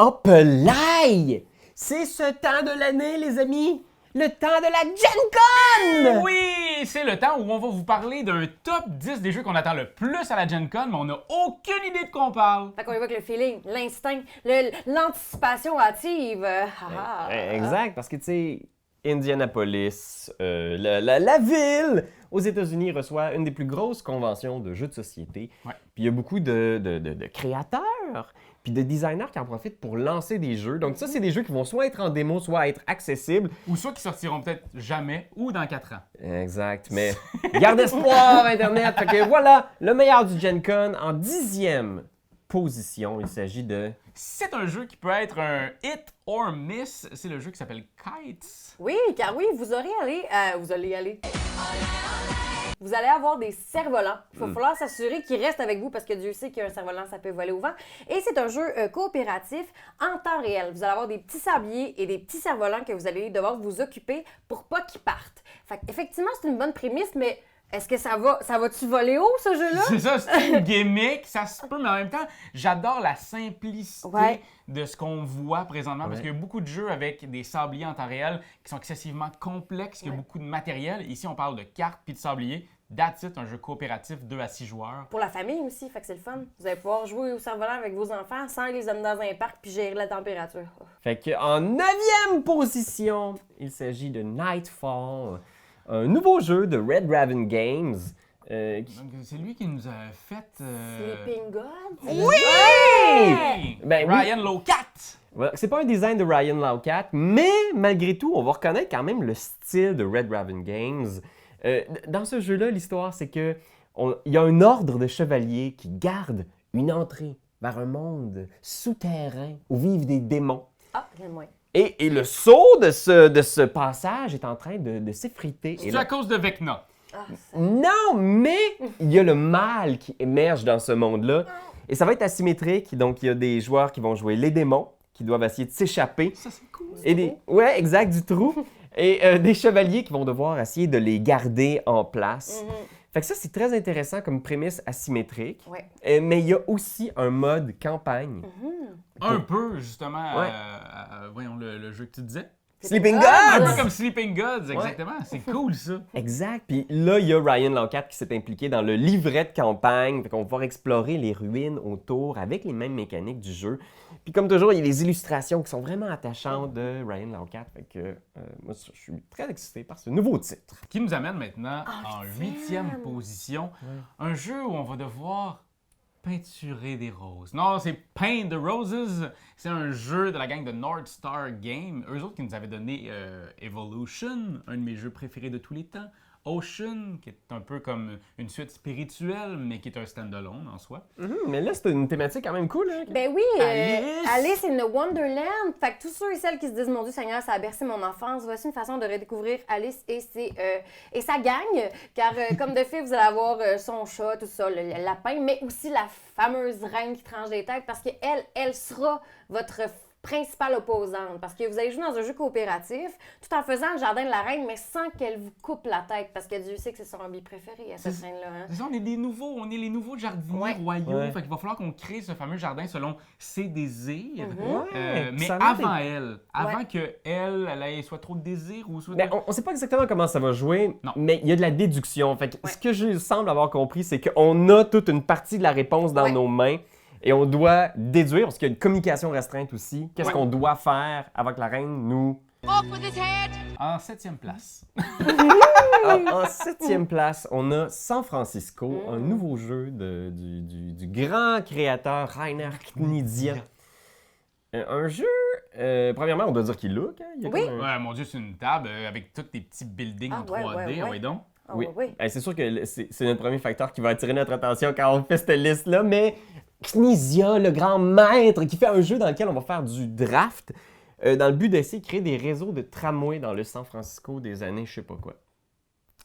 Hop là! C'est ce temps de l'année, les amis! Le temps de la Gen Con! Oui, c'est le temps où on va vous parler d'un top 10 des jeux qu'on attend le plus à la Gen Con, mais on n'a aucune idée de quoi on parle. Fait qu'on évoque le feeling, l'instinct, l'anticipation hâtive. Exact, parce que tu sais, Indianapolis, la ville aux États-Unis reçoit une des plus grosses conventions de jeux de société. Ouais. Puis il y a beaucoup de créateurs, puis de designers qui en profitent pour lancer des jeux. Donc ça, c'est des jeux qui vont soit être en démo, soit être accessibles. Ou soit qui sortiront peut-être jamais ou dans 4 ans. Exact, mais garde espoir, Internet! Fait que voilà, le meilleur du Gen Con en 10e position. Il s'agit de... C'est un jeu qui peut être un hit or miss. C'est le jeu qui s'appelle Kites. Oui, car oui, vous allez avoir des cerfs-volants. Il va falloir s'assurer qu'ils restent avec vous parce que Dieu sait qu'un cerf-volant, ça peut voler au vent. Et c'est un jeu coopératif en temps réel. Vous allez avoir des petits sabliers et des petits cerfs-volants que vous allez devoir vous occuper pour pas qu'ils partent. Fait qu'effectivement, c'est une bonne prémisse, mais est-ce que ça va-tu voler haut, ce jeu-là? C'est ça, c'est une gimmick, ça se peut, mais en même temps, j'adore la simplicité de ce qu'on voit présentement, parce qu'il y a beaucoup de jeux avec des sabliers en temps réel qui sont excessivement complexes, il y a beaucoup de matériel. Ici, on parle de cartes puis de sabliers. That's it, un jeu coopératif 2 à 6 joueurs. Pour la famille aussi, fait que c'est le fun. Vous allez pouvoir jouer au cerf-volant avec vos enfants sans les amener dans un parc puis gérer la température. Fait qu'en 9e position, il s'agit de Nightfall, un nouveau jeu de Red Raven Games. Donc, c'est lui qui nous a fait... Sleeping Gods? Oui! Hey! Ben oui. Ryan Lowcat! Voilà, c'est pas un design de Ryan Lowcat, mais malgré tout, on va reconnaître quand même le style de Red Raven Games. Dans ce jeu-là, l'histoire, c'est que il y a un ordre de chevaliers qui garde une entrée vers un monde souterrain où vivent des démons. Ah, rien de moins. Et le saut de ce passage est en train de s'effriter. C'est à cause de Vecna. Non, mais il y a le mal qui émerge dans ce monde-là. Et ça va être asymétrique. Donc, il y a des joueurs qui vont jouer les démons, qui doivent essayer de s'échapper. Ça, c'est cool. Ouais, exact, du trou. Et des chevaliers qui vont devoir essayer de les garder en place. Fait que ça, c'est très intéressant comme prémisse asymétrique. Ouais. Mais il y a aussi un mode campagne. Un peu, justement, Ouais. voyons le jeu que tu disais. Sleeping Un Gods! peu comme Sleeping Gods, exactement. C'est cool, ça. Exact. Puis là, il y a Ryan Lowcat qui s'est impliqué dans le livret de campagne. Fait qu'on va pouvoir explorer les ruines autour avec les mêmes mécaniques du jeu. Puis comme toujours, il y a les illustrations qui sont vraiment attachantes de Ryan Lowcat. Fait que moi, je suis très excité par ce nouveau titre. Qui nous amène maintenant en 8e position. Un jeu où on va devoir peinturer des roses. Non, c'est Paint the Roses. C'est un jeu de la gang de North Star Game. Eux autres qui nous avaient donné Evolution, un de mes jeux préférés de tous les temps. Ocean, qui est un peu comme une suite spirituelle, mais qui est un stand-alone en soi. Mais là, c'est une thématique quand même cool. Hein? Ben oui, Alice. Alice in the Wonderland. Fait que tous ceux et celles qui se disent « Mon Dieu Seigneur, ça a bercé mon enfance », voici une façon de redécouvrir Alice et sa gang. Car comme de fait, vous allez avoir son chat, tout ça, le lapin, mais aussi la fameuse reine qui tranche des têtes parce qu'elle, elle sera votre principale opposante, parce que vous allez jouer dans un jeu coopératif tout en faisant le jardin de la reine, mais sans qu'elle vous coupe la tête, parce que Dieu sait que c'est son hobby préféré à cette reine-là. Hein? C'est ça, on est les nouveaux jardiniers royaux. Ouais. Fait qu'il va falloir qu'on crée ce fameux jardin selon ses désirs. Ouais, Mais ça va avant être- elle, avant que elle ait soit trop de désirs ou soit... Ben, on ne sait pas exactement comment ça va jouer, Non. mais il y a de la déduction. Fait que ce que je semble avoir compris, c'est qu'on a toute une partie de la réponse dans nos mains et on doit déduire, parce qu'il y a une communication restreinte aussi, qu'est-ce qu'on doit faire avant que la reine nous... En 7e place. En 7e place, on a San Francisco, un nouveau jeu du grand créateur Rainer Knizia. Un jeu, premièrement, on doit dire qu'il look. Hein? Il y a Oui. comme un- Ouais, mon Dieu, c'est une table avec tous tes petits buildings en 3D. Ouais, donc. Ah, Oui. oui. C'est sûr que c'est notre premier facteur qui va attirer notre attention quand on fait cette liste-là, mais Knizia, le grand maître, qui fait un jeu dans lequel on va faire du draft, dans le but d'essayer de créer des réseaux de tramways dans le San Francisco des années je sais pas quoi.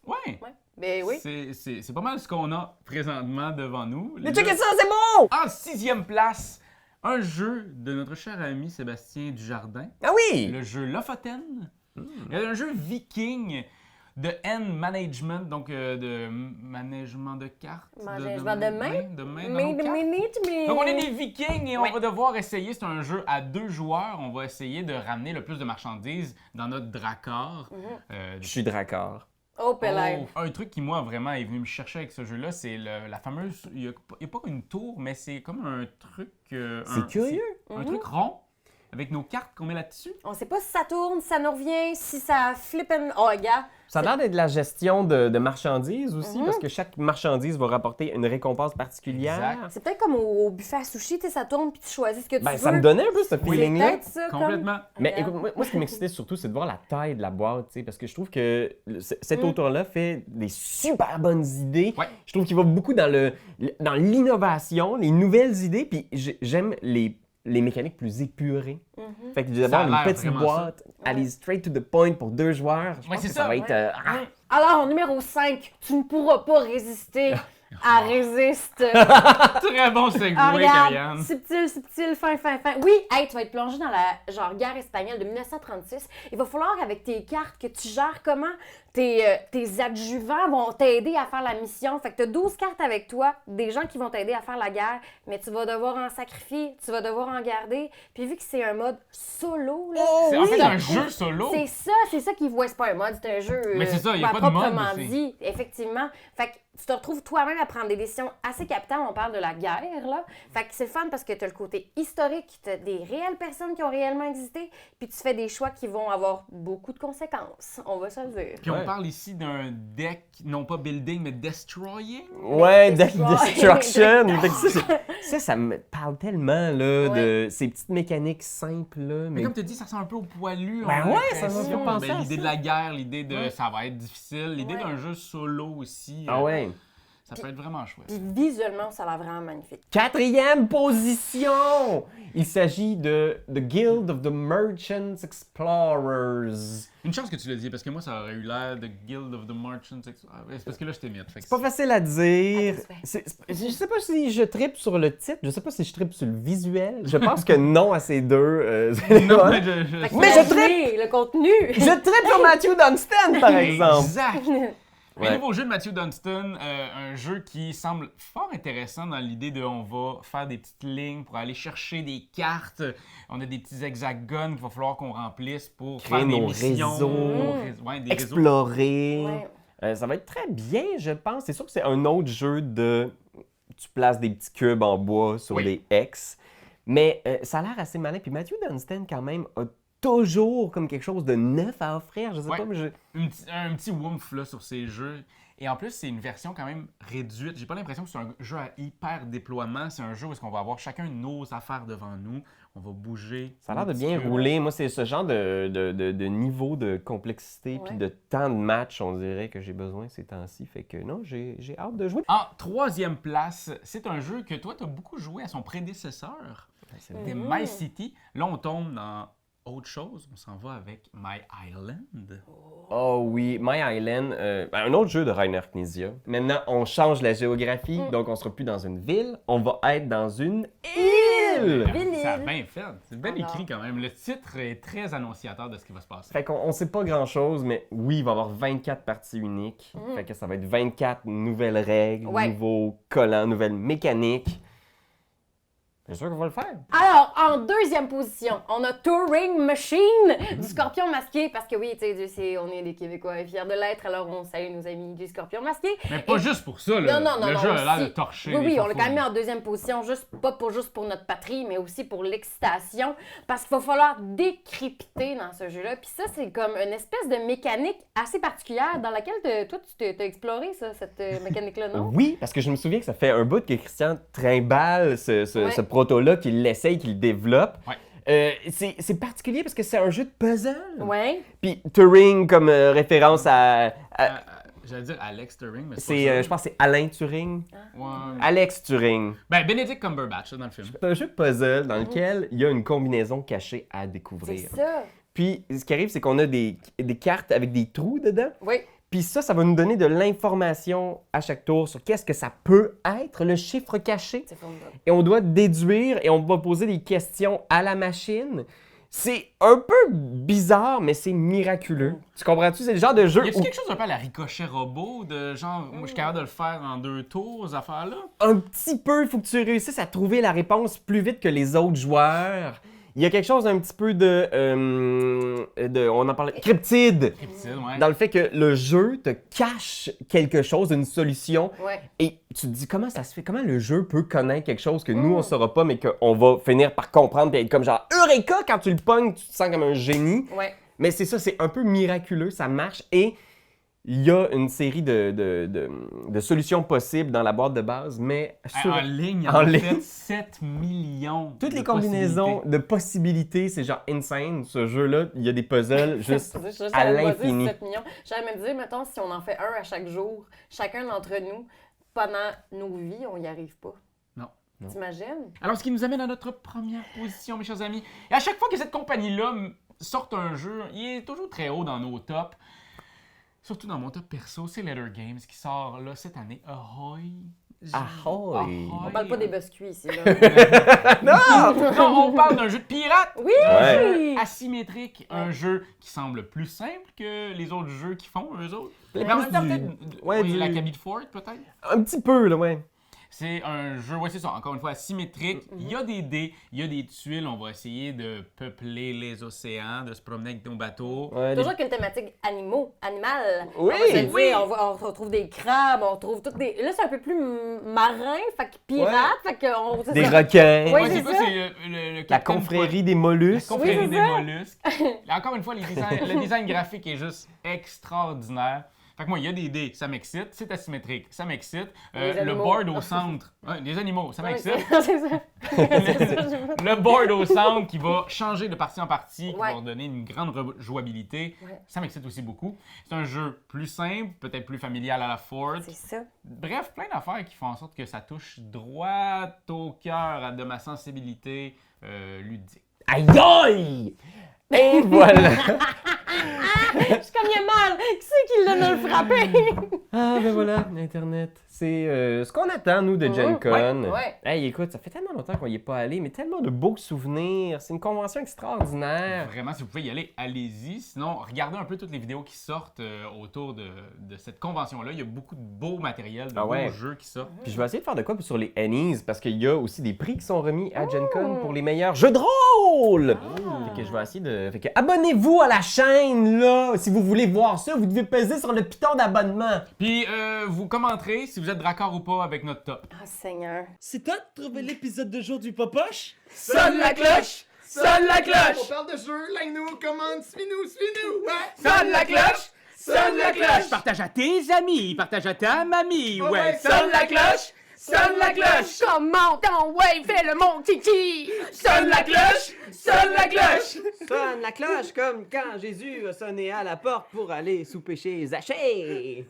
Ouais. Ben oui. C'est pas mal ce qu'on a présentement devant nous. Mais checkez ça, c'est beau! En 6e place, un jeu de notre cher ami Sébastien Dujardin. Ah oui! Le jeu Lofoten. Un jeu viking de Hand Management, donc de management de cartes. Management de main. De main dans nos cartes. Donc, on est des Vikings et on va devoir essayer. C'est un jeu à 2 joueurs. On va essayer de ramener le plus de marchandises dans notre drakkar. Je suis Drakkar. Oh, Pelé. Un truc qui, moi, vraiment est venu me chercher avec ce jeu-là, c'est la fameuse. Il n'y a pas une tour, mais c'est comme un truc. C'est curieux. Un truc rond avec nos cartes qu'on met là-dessus. On sait pas si ça tourne, si ça nous revient, si ça flip and... Oh, gars. Ça a l'air d'être de la gestion de marchandises aussi, parce que chaque marchandise va rapporter une récompense particulière. Exact. C'est peut-être comme au buffet à sushi, tu sais, ça tourne puis tu choisis ce que tu veux. Ça me donnait un peu ce C'est feeling-là. peut-être ça, Complètement. Mais Regarde. écoute, moi, ce qui m'excitait surtout, c'est de voir la taille de la boîte, tu sais, parce que je trouve que cet auteur-là fait des super bonnes idées. Ouais. Je trouve qu'il va beaucoup dans l'innovation, les nouvelles idées, puis j'aime les mécaniques plus épurées. Fait que Ça a d'avoir l'air une petite vraiment boîte, aller straight to the point pour 2 joueurs, je pense c'est que ça ça, va être... Alors, numéro 5, tu ne pourras pas résister à Résiste. Très bon segway, Ah, regarde, Karianne. subtil, fin. Oui, hey, tu vas être plongé dans la guerre espagnole de 1936. Il va falloir, avec tes cartes, que tu gères comment tes adjuvants vont t'aider à faire la mission. Fait que tu as 12 cartes avec toi, des gens qui vont t'aider à faire la guerre, mais tu vas devoir en sacrifier, tu vas devoir en garder. Puis vu que c'est un mode solo, là, C'est en fait un oui. jeu solo. C'est ça qu'ils voient, c'est pas un mode, c'est un jeu Mais c'est ça, il y a pas de mode proprement aussi. dit, effectivement. Fait que tu te retrouves toi-même à prendre des décisions assez capitales, on parle de la guerre, là. Fait que c'est fun parce que tu as le côté historique, tu as des réelles personnes qui ont réellement existé, puis tu fais des choix qui vont avoir beaucoup de conséquences, on va se le dire. Puis on Ouais. parle ici d'un deck, non pas building, mais destroying. Ouais, Destroy. Destruction! Fait que ça me parle tellement, là, Ouais. de ces petites mécaniques simples, là, Mais mais... comme tu dis, ça ressemble un peu au poilu. Ben on a ouais, ça m'a l'impression. fait penser à L'idée ça. de la guerre, l'idée de ça va être difficile, l'idée Ouais. d'un jeu solo aussi. Ah ouais. Ça peut être vraiment chouette. Puis visuellement, ça a l'air vraiment magnifique. 4e position! Il s'agit de The Guild of the Merchants Explorers. Une chance que tu l'as dit, parce que moi, ça aurait eu l'air de Guild of the Merchants. C'est parce que là, je t'imite. C'est pas facile à dire. Attends, Je sais pas si je trippe sur le titre, je sais pas si je trippe sur le visuel. Je pense que non à ces deux éléments. Non, mais Fait que Mais je imaginez le contenu! Je trippe sur Matthew Dunstan, par exemple. Exact! Ouais. Un nouveau jeu de Matthew Dunstan, un jeu qui semble fort intéressant dans l'idée de on va faire des petites lignes pour aller chercher des cartes. On a des petits hexagones qu'il va falloir qu'on remplisse pour Créer faire des nos missions. réseaux. Ouais, des réseaux. Explorer. Ouais. Ça va être très bien, je pense. C'est sûr que c'est un autre jeu de... Tu places des petits cubes en bois sur Oui. des hex. Mais ça a l'air assez malin. Puis Matthew Dunstan, quand même, a toujours comme quelque chose de neuf à offrir. Je sais Ouais. pas, mais je... Un petit woof là, sur ces jeux. Et en plus, c'est une version quand même réduite. J'ai pas l'impression que c'est un jeu à hyper déploiement. C'est un jeu où est-ce qu'on va avoir chacun nos affaires devant nous. On va bouger. Ça a l'air de nos bien petits cubes. rouler. Moi, c'est ce genre de niveau de complexité puis Ouais. de temps de match, on dirait, que j'ai besoin ces temps-ci. Fait que non, j'ai hâte de jouer. En 3e place, c'est un jeu que toi, tu as beaucoup joué à son prédécesseur, C'est c'était My City. Là, on tombe dans autre chose. On s'en va avec My Island. Oh oui, My Island, un autre jeu de Rainer Knizia. Maintenant, on change la géographie, donc on sera plus dans une ville, on va être dans une île! Ville. Ça a bien fait. C'est bien Alors. écrit quand même. Le titre est très annonciateur de ce qui va se passer. Fait qu'on sait pas grand-chose, mais oui, il va y avoir 24 parties uniques. Fait que ça va être 24 nouvelles règles, Ouais. nouveaux collants, nouvelles mécaniques. C'est sûr qu'on va le faire. Alors, en 2e position, on a Touring Machine du Scorpion Masqué, parce que oui, tu sais, on est des Québécois fiers de l'être, alors on salue nos amis du Scorpion Masqué. Mais pas Et- juste pour ça. Là. Non, le jeu a l'air aussi. de torcher. Oui, les on l'a quand même mis fafouins. en 2e position, pas juste pour notre patrie, mais aussi pour l'excitation, parce qu'il va falloir décrypter dans ce jeu-là. Puis ça, c'est comme une espèce de mécanique assez particulière dans laquelle toi, tu t'as exploré ça, cette mécanique-là, non? Oui, parce que je me souviens que ça fait un bout que Christian trimballe ce Ouais. proto-là, qu'il l'essaye, qu'il le développe. Ouais. C'est particulier parce que c'est un jeu de puzzle. Ouais. Puis Turing comme référence à J'allais dire Alex Turing, mais c'est, pas ça. je pense que c'est Alain Turing. Ouais. Alex Turing. Ben, Benedict Cumberbatch, là, dans le film. C'est un jeu de puzzle dans lequel il y a une combinaison cachée à découvrir. C'est ça. Puis ce qui arrive, c'est qu'on a des cartes avec des trous dedans. Oui. Puis ça va nous donner de l'information à chaque tour sur qu'est-ce que ça peut être, le chiffre caché. C'est formidable. Et on doit déduire et on va poser des questions à la machine. C'est un peu bizarre, mais c'est miraculeux. Tu comprends-tu? C'est le genre de jeu Y a-tu où quelque chose un peu à la ricochet robot, de genre, moi je suis capable de le faire en 2 tours, ces affaires-là? un petit peu, il faut que tu réussisses à trouver la réponse plus vite que les autres joueurs. Il y a quelque chose d'un petit peu on en parlait, cryptide. Cryptide, ouais. Dans le fait que le jeu te cache quelque chose, une solution, Ouais. et tu te dis comment ça se fait, comment le jeu peut connaître quelque chose que nous on saura pas, mais qu'on va finir par comprendre et être comme genre Eureka quand tu le pognes, tu te sens comme un génie. Ouais. Mais c'est ça, c'est un peu miraculeux, ça marche et il y a une série de solutions possibles dans la boîte de base, mais En ligne, en en ligne. fait 7 millions toutes de les combinaisons possibilités. de possibilités, c'est genre insane. Ce jeu-là, il y a des puzzles juste Juste à la moitié, l'infini. 7 millions. J'allais me dire, mettons, si on en fait un à chaque jour, chacun d'entre nous, pendant nos vies, on n'y arrive pas. Non. T'imagines? Alors, ce qui nous amène à notre première position, mes chers amis. Et à chaque fois que cette compagnie-là sort un jeu, il est toujours très haut dans nos tops. Surtout dans mon top perso, c'est Letter Games qui sort là cette année. Ahoy! Ahoy! On parle pas des biscuits ici, là. Non, on parle d'un jeu de pirate! Oui! Ouais. Asymétrique, un Ouais. jeu qui semble plus simple que les autres jeux qu'ils font, eux autres. Mais Mais en même temps, plus peut-être ouais, du- la Cabby de Fort, peut-être. Un petit peu, là, ouais. C'est un jeu, ouais, c'est ça, encore une fois, asymétrique. Il y a des dés, il y a des tuiles. On va essayer de peupler les océans, de se promener avec nos bateaux. Ouais, Toujours qu'une thématique animal. Oui, On va se le oui. dire, on retrouve des crabes, on retrouve toutes des... Là, c'est un peu plus marin, fait que pirate, fait que... c'est des ça. requins, Oui, Ouais, c'est c'est quoi, ça. c'est le la Captain confrérie des La mollusques. confrérie Oui, des c'est ça. mollusques. Là, encore une fois, le design graphique est juste extraordinaire. Fait que moi, il y a des dés, ça m'excite. C'est asymétrique, ça m'excite. Les Le animaux. board au centre, ouais, des animaux, ça Oui, m'excite. c'est c'est ça. C'est ça, je- Le board au centre qui va changer de partie en partie, qui Ouais. va donner une grande jouabilité. Ouais. Ça m'excite aussi beaucoup. C'est un jeu plus simple, peut-être plus familial à la Fort. C'est ça. Bref, plein d'affaires qui font en sorte que ça touche droit au cœur de ma sensibilité ludique. Aïe aïe! Et voilà! Je suis comme, il est mal. Qui c'est qui l'a le frappé? Ah, ben voilà, Internet. C'est ce qu'on attend, nous, de Gen Con. ouais. Hey, écoute, ça fait tellement longtemps qu'on y est pas allé, mais tellement de beaux souvenirs. C'est une convention extraordinaire. Vraiment, si vous pouvez y aller, allez-y. Sinon, regardez un peu toutes les vidéos qui sortent autour de cette convention-là. Il y a beaucoup de beaux matériels, de Ah ouais. beaux jeux qui sortent. Puis je vais essayer de faire de quoi sur les Annies, parce qu'il y a aussi des prix qui sont remis à Gen Con pour les meilleurs jeux de rôle. Fait que je vais essayer de... Fait que abonnez-vous à la chaîne, là! Si vous voulez voir ça, vous devez peser sur le piton d'abonnement. Puis, vous commenterez si vous êtes raccord ou pas avec notre top. Ah, Seigneur. C'est toi de trouver l'épisode de jour du Popoche? Sonne la cloche! Sonne la cloche! parle de jeu, like-nous, commande, suis-nous, ouais! Sonne la cloche! Sonne la cloche! Partage à tes amis, partage à ta mamie, ouais, Sonne la cloche! Sonne la cloche! Comment ton wave fait le mon kiki? Sonne la cloche! Sonne la cloche! Sonne la cloche comme quand Jésus a sonné à la porte pour aller souper chez Zachée.